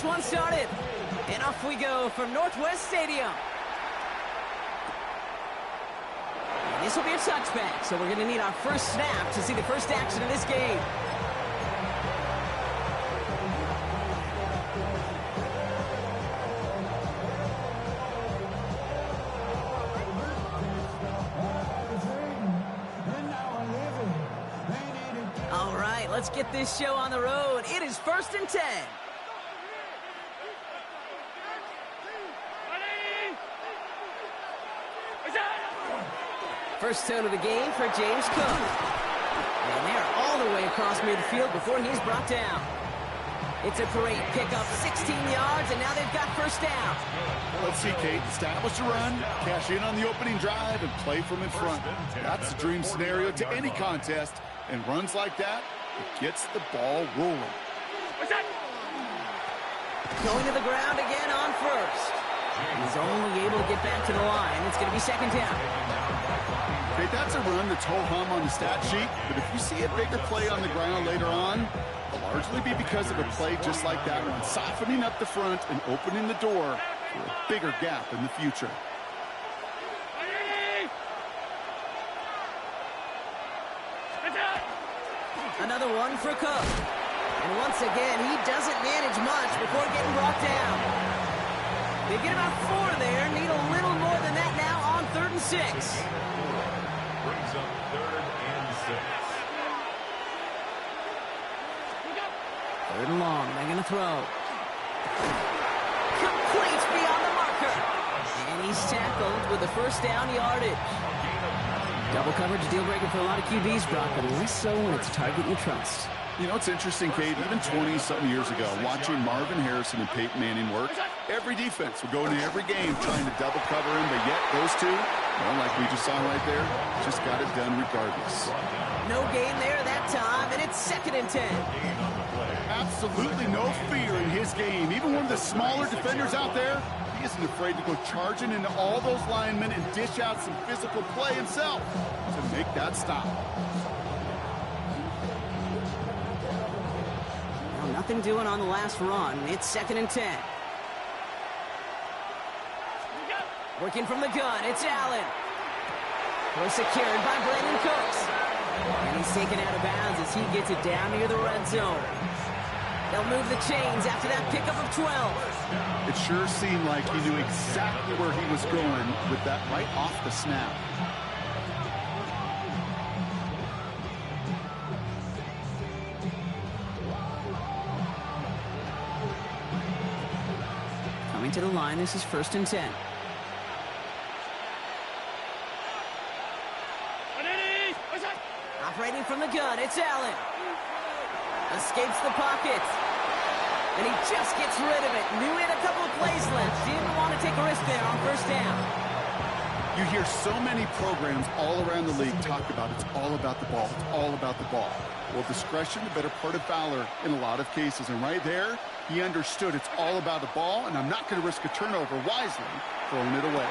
one started. And off we go from Northwest Stadium. And this will be a touchback, so we're going to need our first snap to see the first action of this game. All right, let's get this show on the road. It is 1st and 10. First tone of the game for James Cook. And they're all the way across midfield before he's brought down. It's a great pickup, 16 yards, and now they've got first down. Let's see, Kate. Establish a run, cash in on the opening drive, and play from in front. That's a dream scenario to any contest, and runs like that, it gets the ball rolling. Going to the ground again on first. He's only able to get back to the line. It's going to be second down. Okay, that's a run that's ho-hum on the stat sheet, but if you see a bigger play on the ground later on, it'll largely be because of a play just like that one, softening up the front and opening the door for a bigger gap in the future. Another one for Cook. And once again, he doesn't manage much before getting brought down. They get about 4 there, need a little more than that now on 3rd and 6. Brings up 3rd and 6. 3rd and long, they're going to throw. Complete beyond the marker. And he's tackled with the first down yardage. Double coverage, deal breaker for a lot of QBs, Brock, but less so when it's a target you trust. You know, it's interesting, Kate, even 20-something years ago, watching Marvin Harrison and Peyton Manning work, every defense would go into every game trying to double cover him, but yet those two, well, like we just saw right there, just got it done regardless. No gain there that time, and it's 2nd and 10. Absolutely no fear in his game. Even one of the smaller defenders out there, he isn't afraid to go charging into all those linemen and dish out some physical play himself to make that stop. Well, nothing doing on the last run. It's 2nd and 10. Working from the gun, it's Allen. We're secured by Brandon Cooks. And he's taken out of bounds as he gets it down near the red zone. They'll move the chains after that pickup of 12. It sure seemed like he knew exactly where he was going with that right off the snap. Coming to the line, this is 1st and 10. Operating from the gun, it's Allen. Escapes the pocket. And he just gets rid of it. Knew he had a couple of plays left. Didn't want to take a risk there on first down. You hear so many programs all around the league talk about it's all about the ball. It's all about the ball. Well, discretion, the better part of valor in a lot of cases. And right there, he understood it's all about the ball, and I'm not going to risk a turnover wisely, throwing it away.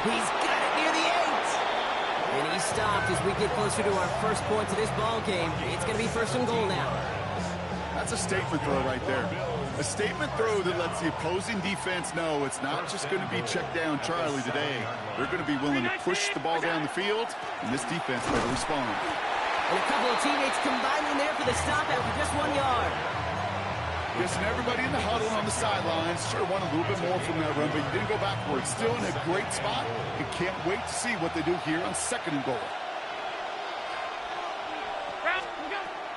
He's got it near the 8. And he stopped as we get closer to our first points of this ball game. It's going to be 1st and goal now. That's a statement throw right there. A statement throw that lets the opposing defense know it's not just going to be check down Charlie today. They're going to be willing to push the ball down the field, and this defense better respond. And a couple of teammates combining there for the stop after just 1 yard. Yes, and everybody in the huddle on the sidelines sure want a little bit more from that run, but you didn't go backwards. Still in a great spot, and can't wait to see what they do here on 2nd and goal.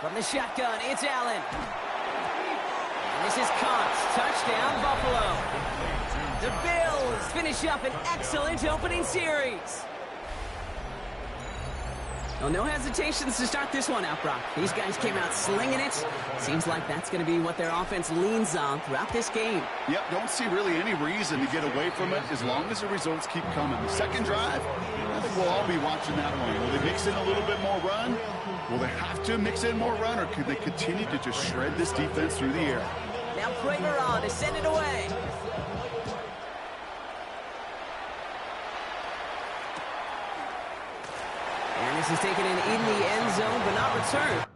From the shotgun, it's Allen. And this is Cox. Touchdown, Buffalo. The Bills finish up an excellent opening series. Well, no hesitations to start this one out, Brock. These guys came out slinging it. Seems like that's going to be what their offense leans on throughout this game. Yep, don't see really any reason to get away from it as long as the results keep coming. The second drive, I think we'll all be watching that one. Will they mix in a little bit more run? Will they have to mix in more run, or could they continue to just shred this defense through the air? Now Prater on to send it away. And this is taken in the end zone, but not returned.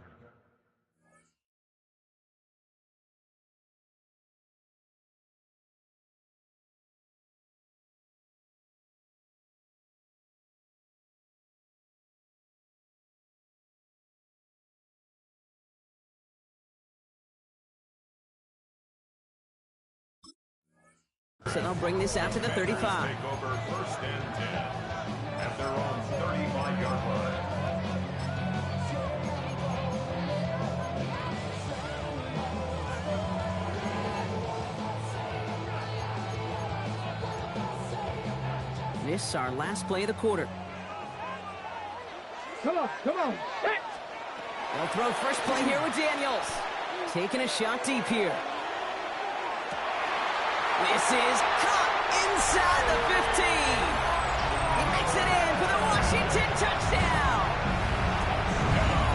So they'll bring this out to the 35. Take over first and 10 at their own 35-yard line. This is our last play of the quarter. Come on. They'll throw first play here with Daniels. Taking a shot deep here. This is caught inside the 15. He makes it in for the Washington touchdown.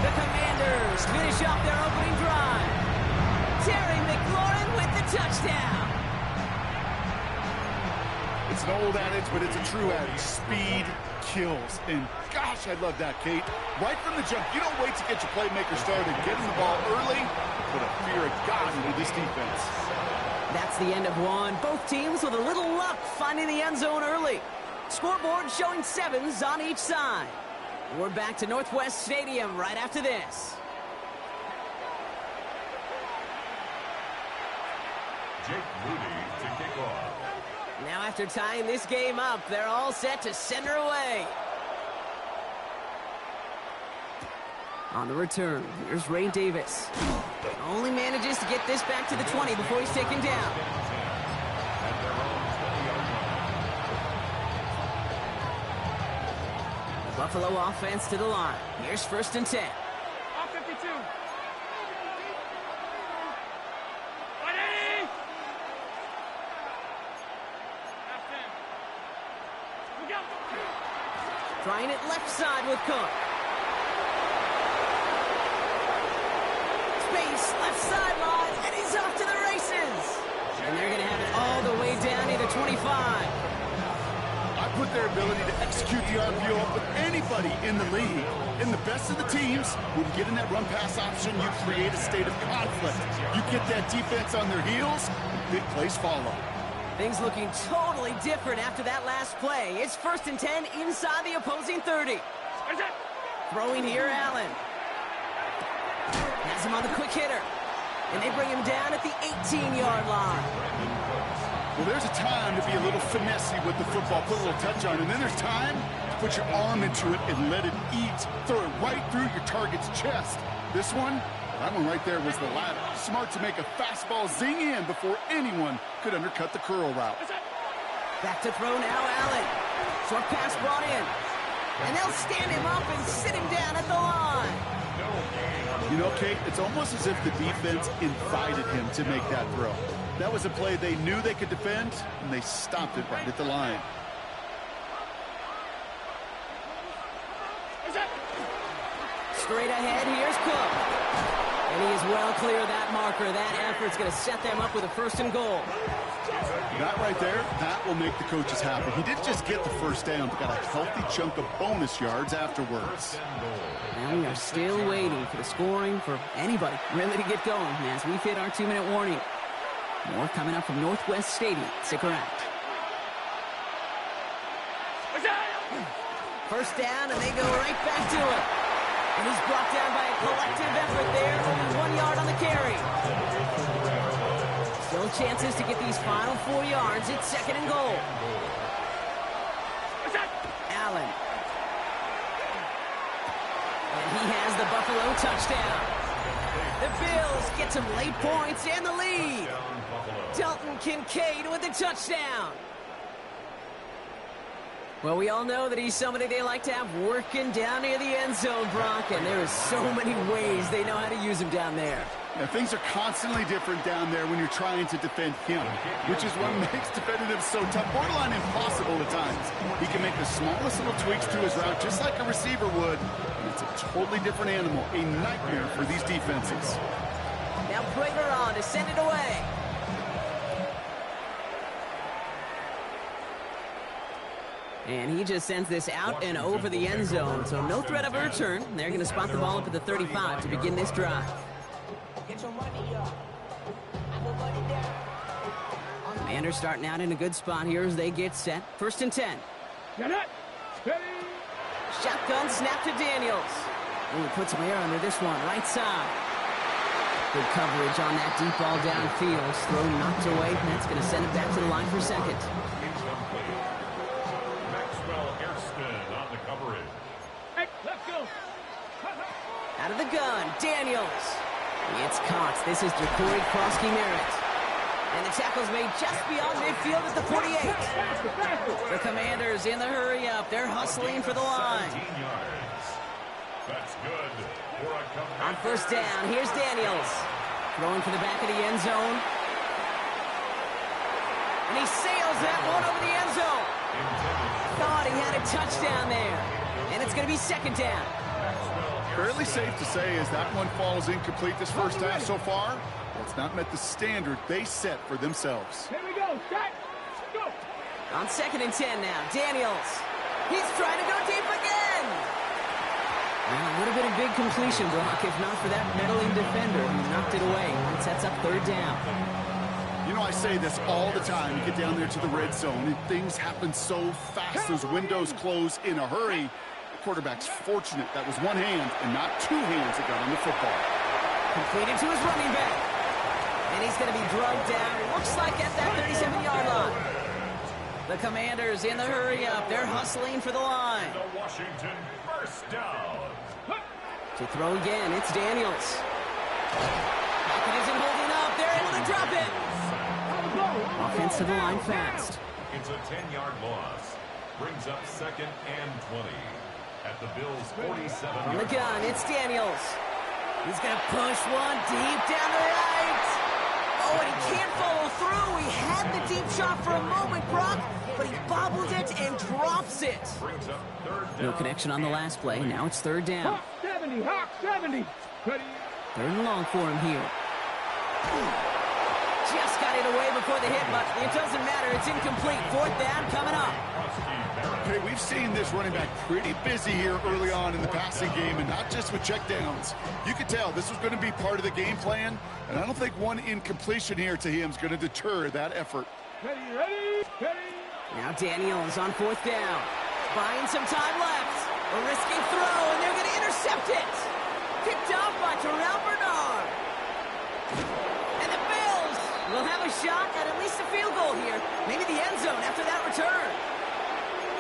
The Commanders finish off their opening drive. Terry McLaurin with the touchdown. It's an old adage, but it's a true adage. Speed kills. And gosh, I love that, Kate. Right from the jump, you don't wait to get your playmaker started. Get him the ball early. Put a fear of God into this defense. That's the end of one. Both teams with a little luck finding the end zone early. Scoreboard showing 7s on each side. We're back to Northwest Stadium right after this. Jake Moody to kick off. Now after tying this game up, they're all set to send her away. On the return, here's Ray Davis. Only manages to get this back to the 20 before he's taken down. The Buffalo offense to the line. Here's first and 10. Off 52. Trying it left side with Cook. Space, left sideline, and he's off to the races. And they're going to have it all the way down near the 25. I put their ability to execute the RPO up with anybody in the league. In the best of the teams, when you get in that run-pass option, you create a state of conflict. You get that defense on their heels, big plays follow. Things looking totally different after that last play. It's first and 10 inside the opposing 30. Throwing here, Allen. Has him on the quick hitter. And they bring him down at the 18-yard line. Well, there's a time to be a little finessey with the football, put a little touch on it, and then there's time to put your arm into it and let it eat. Throw it right through your target's chest. This one, that one right there was the latter. Smart to make a fastball zing in before anyone could undercut the curl route. Back to throw now, Allen. Short pass brought in. And they'll stand him up and sit him down at the line. You know, Kate, it's almost as if the defense invited him to make that throw. That was a play they knew they could defend, and they stopped it right at the line. Straight ahead, here's Cook. And he is well clear of that marker. That effort's going to set them up with a first and goal. That right there, that will make the coaches happy. He didn't just get the first down, but got a healthy chunk of bonus yards afterwards. Now we are still waiting for the scoring for anybody really to get going as we've hit our 2-minute warning. More coming up from Northwest Stadium. Stick around. First down, and they go right back to it. And he's brought down by a collective effort there. Only 1 yard on the carry. Still chances to get these final 4 yards. It's second and goal. Allen. And he has the Buffalo touchdown. The Bills get some late points and the lead. Dalton Kincaid with the touchdown. Well, we all know that he's somebody they like to have working down near the end zone, Brock, and there is so many ways they know how to use him down there. Yeah, things are constantly different down there when you're trying to defend him, which is what makes defending him so tough, borderline impossible at times. He can make the smallest little tweaks to his route, just like a receiver would, and it's a totally different animal, a nightmare for these defenses. Now Prager on to send it away. And he just sends this out and over the end zone, so no threat of a return. They're going to spot the ball up at the 35 to begin this drive. Commanders starting out in a good spot here as they get set. First and 10. Shotgun snap to Daniels. Ooh, puts some air under this one, right side. Good coverage on that deep ball downfield. Throw knocked away, and that's going to send it back to the line for second. Incomplete. Maxwell Hairston on the coverage. Hey, let's go. Out of the gun, Daniels. It's caught. This is Jacory Krosky-Merritt. And the tackle's made just beyond midfield at the 48. The Commanders in the hurry-up. They're hustling for the line. 17 yards. That's good for a comeback. On first down, here's Daniels. Throwing for the back of the end zone. And he sails that one over the end zone. Thought he had a touchdown there. And it's going to be second down. Fairly safe to say as that one falls incomplete this first half so far. Well, it's not met the standard they set for themselves. Here we go. Set. Go. On second and 10 now, Daniels. He's trying to go deep again. Well, it would have been a big completion, Brock, if not for that meddling defender who knocked it away. It sets up third down. You know, I say this all the time. You get down there to the red zone, and things happen so fast. Those windows close in a hurry. The quarterback's fortunate that was one hand and not two hands that got on the football. Completed to his running back. And he's going to be drugged down, looks like at that 37-yard line. The Commanders in the hurry-up. They're hustling for the line. The Washington first down. To throw again, it's Daniels. Pocket isn't holding up. They're able to drop it. Offense to the line fast. It's a 10-yard loss. Brings up second and 20. At the Bills' 47. On the gun, it's Daniels. He's going to push one deep down the right. Oh, and he can't follow through. He had the deep shot for a moment, Brock, but he bobbled it and drops it. Brings up third down. No connection on the last play. Now it's third down. Hawk 70. Hawk 70. Ready. Third and long for him here. Just got it away before the hit, but it doesn't matter. It's incomplete. Fourth down coming up. Okay, we've seen this running back pretty busy here early on in the passing game, and not just with checkdowns. You could tell this was going to be part of the game plan, and I don't think one incompletion here to him is going to deter that effort. Ready, ready, ready. Now Daniels on fourth down. Buying some time left. A risky throw, and they're going to intercept it. Picked off by Terrell Bernard. And the Bills will have a shot at least a field goal here. Maybe the end zone after that return.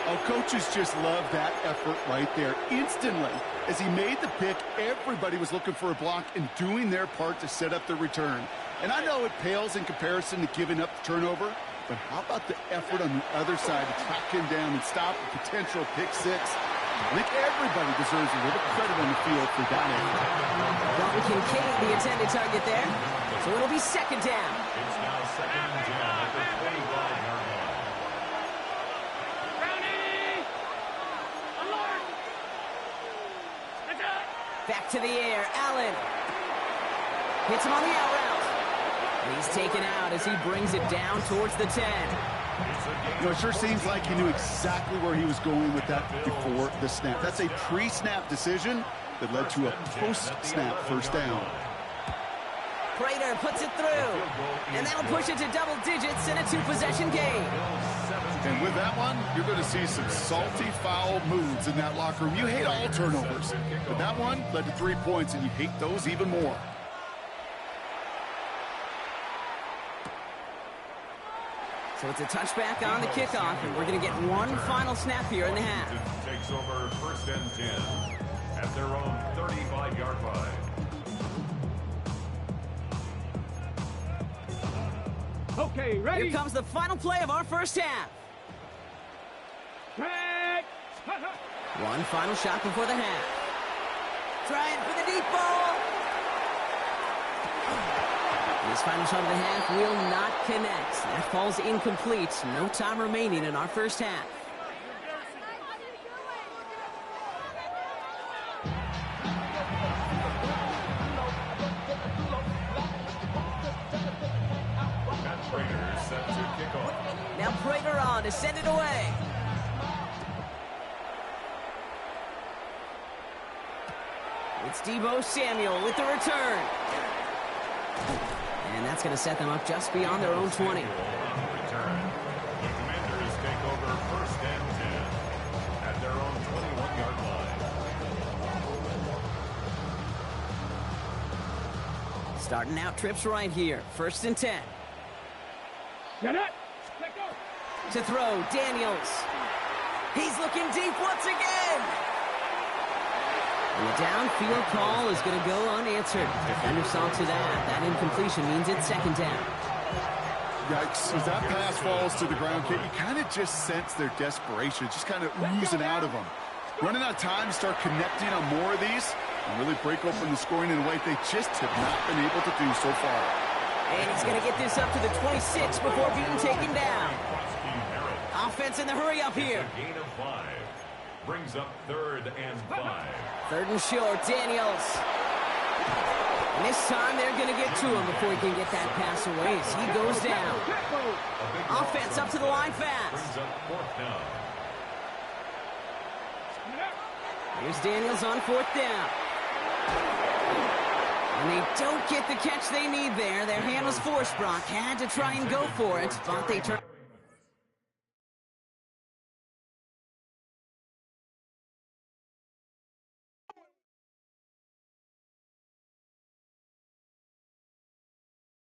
Oh, coaches just love that effort right there. Instantly, as he made the pick, everybody was looking for a block and doing their part to set up the return. And I know it pales in comparison to giving up the turnover, but how about the effort on the other side to track him down and stop a potential pick six? I think everybody deserves a little credit on the field for that effort. Dalton Kincaid, the intended target there. So it'll be second down. It's now second and 10 at the 25-yard line. Back to the air, Allen. Hits him on the out route. And he's taken out as he brings it down towards the 10. You know, it sure seems like he knew exactly where he was going with that before the snap. That's a pre-snap decision that led to a post-snap first down. Prater puts it through. And that'll push it to double digits in a two-possession game. And with that one, you're going to see some salty, foul moods in that locker room. You hate all turnovers, but that one led to 3 points, and you hate those even more. So it's a touchback on the kickoff, and we're going to get one final snap here in the half. Takes over first and 10 at their own 35-yard line. Okay, ready. Here comes the final play of our first half. Track. One final shot before the half. Trying for the deep ball. His final shot of the half will not connect. That falls incomplete. No time remaining in our first half. Prater set to kick off. Now Prater on to send it away. It's Deebo Samuel with the return. And that's going to set them up just beyond their own 20. On the return, the Commanders take over first and 10 at their own 21-yard line. Starting out trips right here. 1st and 10. Get it. Let go. To throw, Daniels. He's looking deep once again. And the downfield call is going to go unanswered. Defender saw to that. That incompletion means it's 2nd down. Yikes, as that pass falls to the ground, Kate, you kind of just sense their desperation, just kind of oozing out of them. Running out of time to start connecting on more of these and really break open the scoring in a way they just have not been able to do so far. And he's going to get this up to the 26 before being taken down. Offense in the hurry up here. Gain of 5. Brings up 3rd and 5. 3rd and short, Daniels. And this time they're going to get to him before he can get that pass away as he goes down. Offense up to the line fast. Brings up 4th down. Here's Daniels on 4th down. And they don't get the catch they need there. Their hand was forced, Brock. Had to try and go for it, but they turn...